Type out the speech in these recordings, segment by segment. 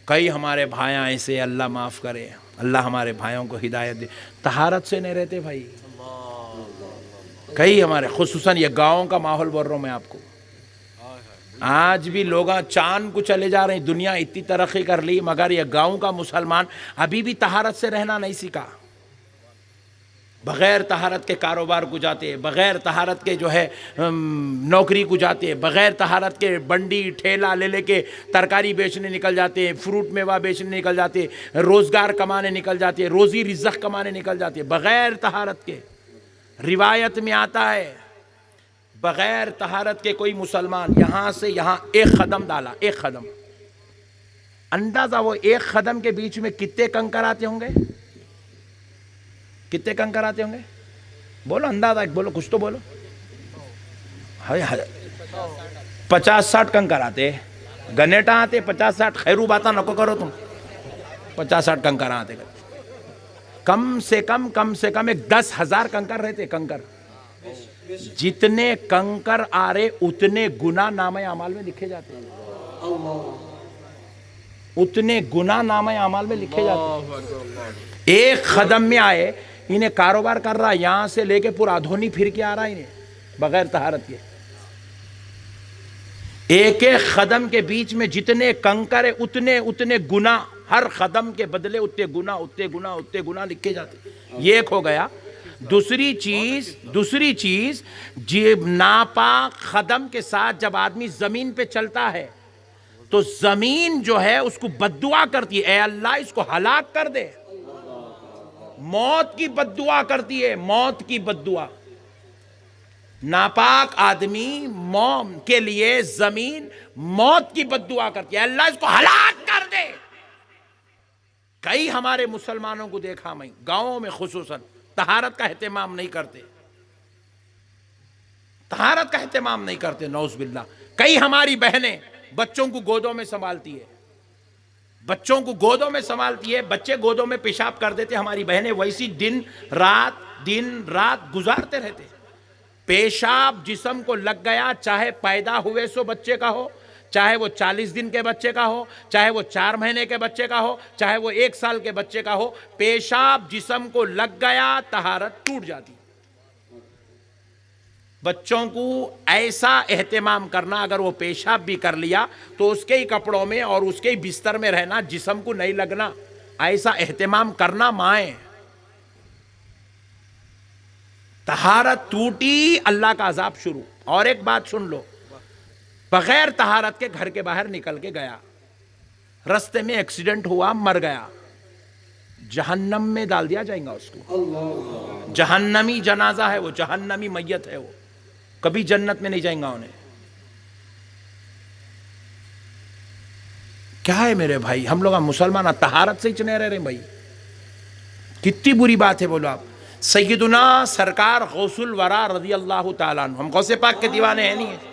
کئی ہمارے بھائیاں ایسے، اللہ معاف کرے، اللہ ہمارے بھائیوں کو ہدایت دے، طہارت سے نہیں رہتے بھائی. کئی ہمارے، خصوصاً یہ گاؤں کا ماحول بول رہا ہوں میں آپ کو. آج بھی لوگ چاند کو چلے جا رہے ہیں، دنیا اتنی ترقی کر لی، مگر یہ گاؤں کا مسلمان ابھی بھی طہارت سے رہنا نہیں سیکھا. بغیر طہارت کے کاروبار کو جاتے، بغیر طہارت کے جو ہے نوکری کو جاتے، بغیر طہارت کے بنڈی ٹھیلا لے لے کے ترکاری بیچنے نکل جاتے، فروٹ میوہ بیچنے نکل جاتے، روزگار کمانے نکل جاتے، روزی رزق کمانے نکل جاتے بغیر طہارت کے. روایت میں آتا ہے بغیر طہارت کے کوئی مسلمان یہاں سے یہاں ایک قدم ڈالا، ایک قدم، اندازہ وہ ایک قدم کے بیچ میں کتنے کنکر آتے ہوں گے؟ کتنے کنکر آتے ہوں گے؟ بولو اندازہ، بولو کچھ تو بولو. 50-60 کنکر آتے، گنیٹا آتے 50-60. خیرو باتا نکو کرو تم. 50-60 کنکر آتے، کم سے کم ایک 10,000 کنکر رہتے. کنکر جتنے کنکر آ رہے اتنے گناہ نامہ اعمال میں لکھے جاتے ہیں، اتنے گناہ نامہ اعمال میں لکھے جاتے ہیں. ایک قدم میں آئے، انہیں کاروبار کر رہا یہاں سے لے کے پورا دھونی پھر کے آ رہا انہیں بغیر طہارت کے. ایک ایک قدم کے بیچ میں جتنے کنکر اتنے گناہ، ہر قدم کے بدلے اتنے گناہ لکھے جاتے. یہ ایک ہو گیا. دوسری چیز جب ناپاک قدم کے ساتھ جب آدمی زمین پہ چلتا ہے تو زمین جو ہے اس کو بددعا کرتی ہے، اے اللہ اس کو ہلاک کر دے. موت کی بددعا کرتی ہے، موت کی بددعا. ناپاک آدمی موت کے لیے زمین موت کی بددعا کرتی ہے، اللہ اس کو ہلاک کر دے. کئی ہمارے مسلمانوں کو دیکھا میں گاؤں میں خصوصاً طہارت کا اہتمام نہیں کرتے، طہارت کا اہتمام نہیں کرتے، نعوذ باللہ. کئی ہماری بہنیں بچوں کو گودوں میں سنبھالتی ہے، بچے گودوں میں پیشاب کر دیتے، ہماری بہنیں ویسی دن رات گزارتے رہتے. پیشاب جسم کو لگ گیا، چاہے پیدا ہوئے سو بچے کا ہو، چاہے وہ 40 دن کے بچے کا ہو، چاہے وہ 4 مہینے کے بچے کا ہو، چاہے وہ 1 سال کے بچے کا ہو، پیشاب جسم کو لگ گیا طہارت ٹوٹ جاتی. بچوں کو ایسا اہتمام کرنا، اگر وہ پیشاب بھی کر لیا تو اس کے ہی کپڑوں میں اور اس کے ہی بستر میں رہنا، جسم کو نہیں لگنا، ایسا اہتمام کرنا مائیں. طہارت ٹوٹی، اللہ کا عذاب شروع. اور ایک بات سن لو، بغیر طہارت کے گھر کے باہر نکل کے گیا، رستے میں ایکسیڈنٹ ہوا، مر گیا، جہنم میں ڈال دیا جائے گا اس کو. جہنمی جنازہ ہے وہ، جہنمی میت ہے وہ، کبھی جنت میں نہیں جائیں گا انہیں. کیا ہے میرے بھائی، ہم لوگ مسلمان طہارت سے ہی نہیں رہ رہے ہیں بھائی. کتنی بری بات ہے بولو آپ. سیدنا سرکار غوث الورا رضی اللہ تعالیٰ عنہ، ہم غوث پاک کے دیوانے ہیں نہیں ہیں.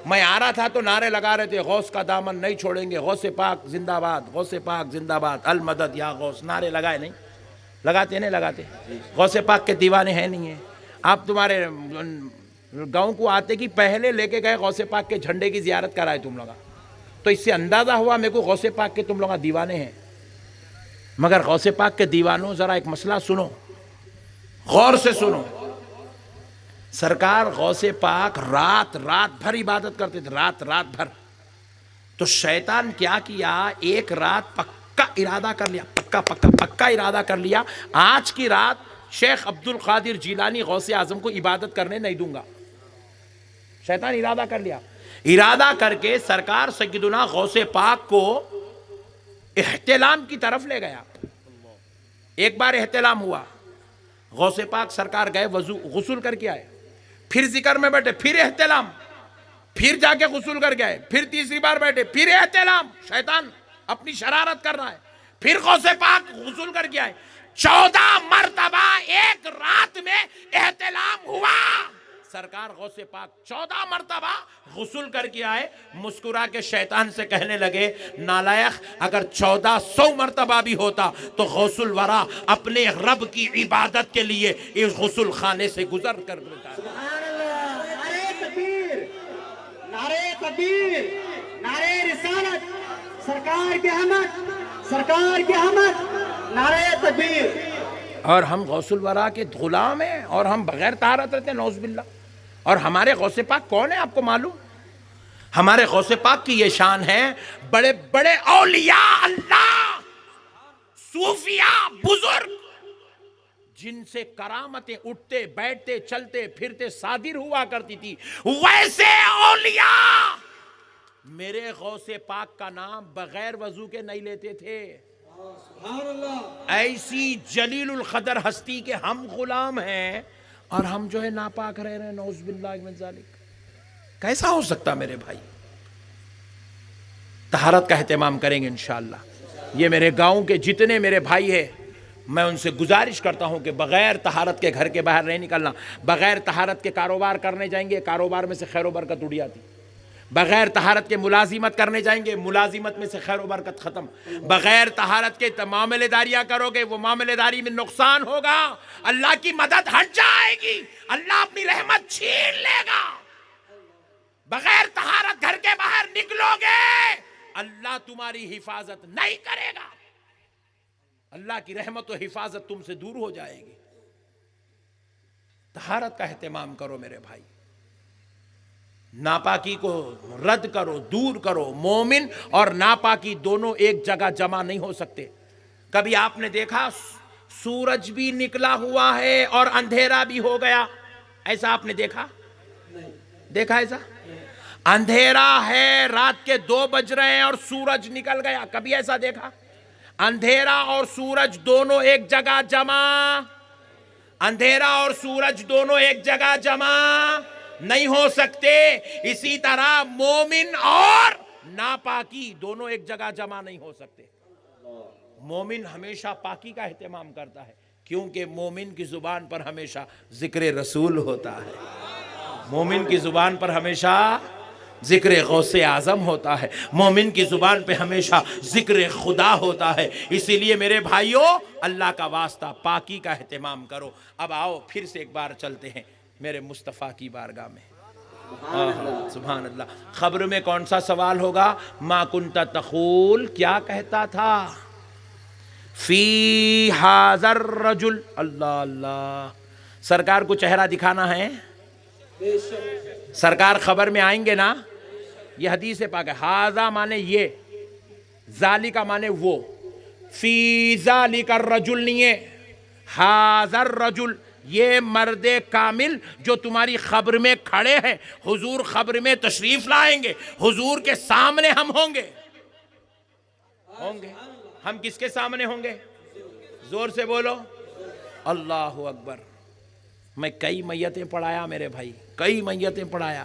میں آ رہا تھا تو نعرے لگا رہے تھے، غوث کا دامن نہیں چھوڑیں گے، غوث پاک زندہ باد، غوث پاک زندہ باد، المدد یا غوث. نعرے لگائے نہیں؟ لگاتے نہیں لگاتے؟ غوث پاک کے دیوانے ہیں نہیں ہیں؟ آپ تمہارے گاؤں کو آتے کی پہلے لے کے گئے غوث پاک کے جھنڈے کی زیارت کرائے تم لوگا، تو اس سے اندازہ ہوا میرے کو غوث پاک کے تم لوگا دیوانے ہیں. مگر غوث پاک کے دیوانوں ذرا ایک مسئلہ سنو، غور سے سنو. سرکار غوث پاک رات بھر عبادت کرتے تھے، رات بھر. تو شیطان کیا کیا، ایک رات پکا ارادہ کر لیا، پکا ارادہ کر لیا، آج کی رات شیخ عبد القادر جیلانی غوث اعظم کو عبادت کرنے نہیں دوں گا. شیطان ارادہ کر لیا. ارادہ کر کے سرکار سیدنا غوث پاک کو احتلام کی طرف لے گیا. ایک بار احتلام ہوا، غوث پاک سرکار گئے، غسل کر کے آئے، پھر ذکر میں بیٹھے، پھر احتلام، پھر جا کے غسل کر کے آئے، پھر تیسری بار بیٹھے، پھر احتلام. شیطان اپنی شرارت کر رہا ہے. پھر غوث پاک غسل کر کے آئے. 14 مرتبہ ایک رات میں احتلام ہوا. سرکار غوث پاک 14 مرتبہ غسل کر کے آئے. مسکرا کے شیطان سے کہنے لگے، نالائق، اگر 1400 مرتبہ بھی ہوتا تو غوث الورا اپنے رب کی عبادت کے لیے اس غسل خانے سے گزر کر دیتا. نعرے تکبیر، نعرے رسالت، سرکار کی احمد، سرکار کی احمد، نعرہ تکبیر۔ اور ہم غوث الورا کے غلام ہیں اور ہم بغیر طہارت رہتے ہیں، نعوذ باللہ۔ اور ہمارے غوث پاک کون ہے آپ کو معلوم؟ ہمارے غوث پاک کی یہ شان ہے، بڑے بڑے اولیاء اللہ، صوفیاء، بزرگ، جن سے کرامتیں اٹھتے بیٹھتے چلتے پھرتے صادر ہوا کرتی تھی، ویسے اولیاء میرے غوث پاک کا نام بغیر وضو کے نہیں لیتے تھے۔ ایسی جلیل القدر ہستی کے ہم غلام ہیں اور ہم جو ہے ناپاک رہ رہے ہیں، نعوذ باللہ من ذالک۔ کیسا ہو سکتا میرے بھائی؟ طہارت کا اہتمام کریں گے انشاءاللہ۔ یہ میرے گاؤں کے جتنے میرے بھائی ہیں، میں ان سے گزارش کرتا ہوں کہ بغیر طہارت کے گھر کے باہر نہیں نکلنا، بغیر طہارت کے کاروبار کرنے جائیں گے، کاروبار میں سے خیر و برکت اڑ جاتی، بغیر طہارت کے ملازمت کرنے جائیں گے، ملازمت میں سے خیر و برکت ختم، بغیر طہارت کے معاملے داریاں کرو گے، وہ معاملے داری میں نقصان ہوگا، اللہ کی مدد ہٹ جائے گی، اللہ اپنی رحمت چھین لے گا۔ بغیر طہارت گھر کے باہر نکلو گے، اللہ تمہاری حفاظت نہیں کرے گا، اللہ کی رحمت و حفاظت تم سے دور ہو جائے گی۔ طہارت کا اہتمام کرو میرے بھائی، ناپاکی کو رد کرو، دور کرو۔ مومن اور ناپاکی دونوں ایک جگہ جمع نہیں ہو سکتے۔ کبھی آپ نے دیکھا سورج بھی نکلا ہوا ہے اور اندھیرا بھی ہو گیا؟ ایسا آپ نے دیکھا؟ دیکھا ایسا؟ اندھیرا ہے، رات کے 2 بج رہے ہیں اور سورج نکل گیا، کبھی ایسا دیکھا؟ اندھیرا اور سورج دونوں ایک جگہ جمع، اندھیرا اور سورج دونوں ایک جگہ جمع نہیں ہو سکتے۔ اسی طرح مومن اور ناپاکی دونوں ایک جگہ جمع نہیں ہو سکتے۔ مومن ہمیشہ پاکی کا اہتمام کرتا ہے، کیونکہ مومن کی زبان پر ہمیشہ ذکر رسول ہوتا ہے، مومن کی زبان پر ہمیشہ ذکر غوث اعظم ہوتا ہے، مومن کی زبان پہ ہمیشہ ذکر خدا ہوتا ہے۔ اسی لیے میرے بھائیوں، اللہ کا واسطہ پاکی کا اہتمام کرو۔ اب آؤ پھر سے ایک بار چلتے ہیں میرے مصطفیٰ کی بارگاہ میں۔ سبحان اللہ۔ خبر میں کون سا سوال ہوگا؟ ما کنت تقول، کیا کہتا تھا؟ فی ھذا الرجل، اللہ اللہ، سرکار کو چہرہ دکھانا ہے؟ سرکار خبر میں آئیں گے نا؟ یہ حدیث پاک ہے۔ ھذا مانے یہ، ذالک مانے وہ، فی ذالک الرجل نہیں ہے، ھذا الرجل، یہ مرد کامل جو تمہاری خبر میں کھڑے ہیں، حضور خبر میں تشریف لائیں گے، حضور کے سامنے ہم ہوں گے۔ ہم کس کے سامنے ہوں گے؟ زور سے بولو، اللہ اکبر۔ میں کئی میتیں پڑھایا میرے بھائی، کئی میتیں پڑھایا۔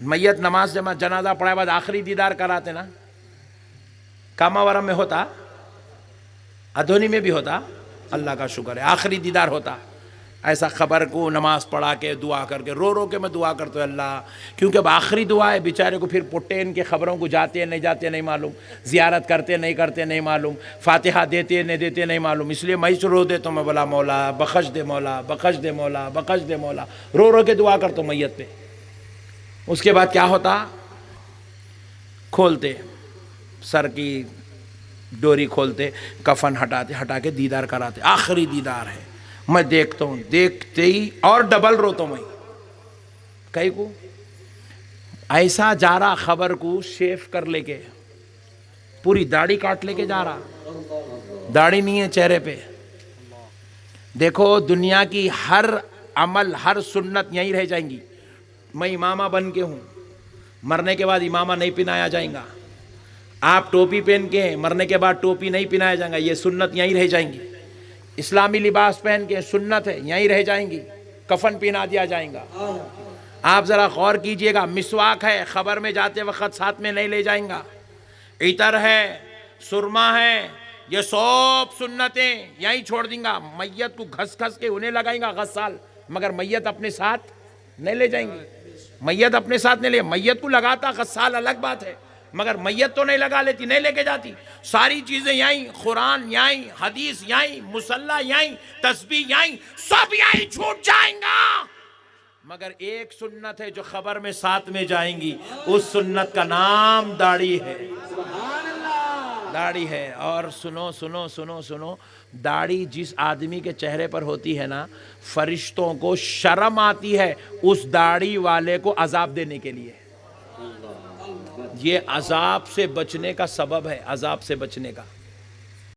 میت نماز جنازہ پڑھائے بعد آخری دیدار کراتے نا، کاماورم میں ہوتا، ادھونی میں بھی ہوتا، اللہ کا شکر ہے، آخری دیدار ہوتا۔ ایسا خبر کو نماز پڑھا کے دعا کر کے رو رو کے میں دعا کرتا ہوں اللہ، کیونکہ اب آخری دعا ہے، بیچارے کو پھر پٹے ان کے خبروں کو جاتے ہیں نہیں جاتے نہیں معلوم، زیارت کرتے نہیں کرتے نہیں معلوم، فاتحہ دیتے نہیں دیتے نہیں معلوم، اس لیے میں رو دیتا ہوں، میں بولا مولا بخش دے، مولا بخش دے، مولا بخش دے، مولا، رو رو کے دعا کرتا ہوں میت پہ۔ اس کے بعد کیا ہوتا؟ کھولتے سر کی ڈوری، کھولتے کفن ہٹاتے، ہٹا کے دیدار کراتے، آخری دیدار ہے۔ میں دیکھتا ہوں، دیکھتے ہی اور ڈبل روتا ہوں میں، کئی کو ایسا جا رہا، خبر کو شیف کر لے کے، پوری داڑھی کاٹ لے کے جا رہا، داڑھی نہیں ہے چہرے پہ۔ دیکھو دنیا کی ہر عمل، ہر سنت یہیں رہ جائیں گی۔ میں امامہ بن کے ہوں، مرنے کے بعد امامہ نہیں پہنایا جائیں گا۔ آپ ٹوپی پہن کے ہیں، مرنے کے بعد ٹوپی نہیں پہنایا جائیں گا، یہ سنت یہیں رہ جائیں گی۔ اسلامی لباس پہن کے سنت ہے، یہیں رہ جائیں گی، کفن پہنا دیا جائیں گا۔ آپ ذرا غور کیجئے گا، مسواک ہے، خبر میں جاتے وقت ساتھ میں نہیں لے جائیں گا، عطر ہے، سرما ہے، یہ سب سنتیں یہیں چھوڑ دیں گا۔ میت کو گھس گھس کے انہیں لگائیں گا غسال، مگر میت اپنے ساتھ نہیں لے جائیں گے، میت اپنے ساتھ نہیں لے، میت کو لگاتا غسال الگ بات ہے، مگر میت تو نہیں لگا لیتی، نہیں لے کے جاتی۔ ساری چیزیں یہیں، قرآن یہیں، حدیث یہیں، مصلی یہیں، تسبیح یہیں، سب یہیں چھوٹ جائیں گا، مگر ایک سنت ہے جو خبر میں ساتھ میں جائیں گی، اس سنت کا نام داڑھی ہے۔ سبحان اللہ، داڑھی ہے. اور سنو سنو سنو سنو, داڑھی جس آدمی کے چہرے پر ہوتی ہے نا, فرشتوں کو شرم آتی ہے اس داڑھی والے کو عذاب دینے کے لیے. یہ عذاب سے بچنے کا سبب ہے, عذاب سے بچنے کا.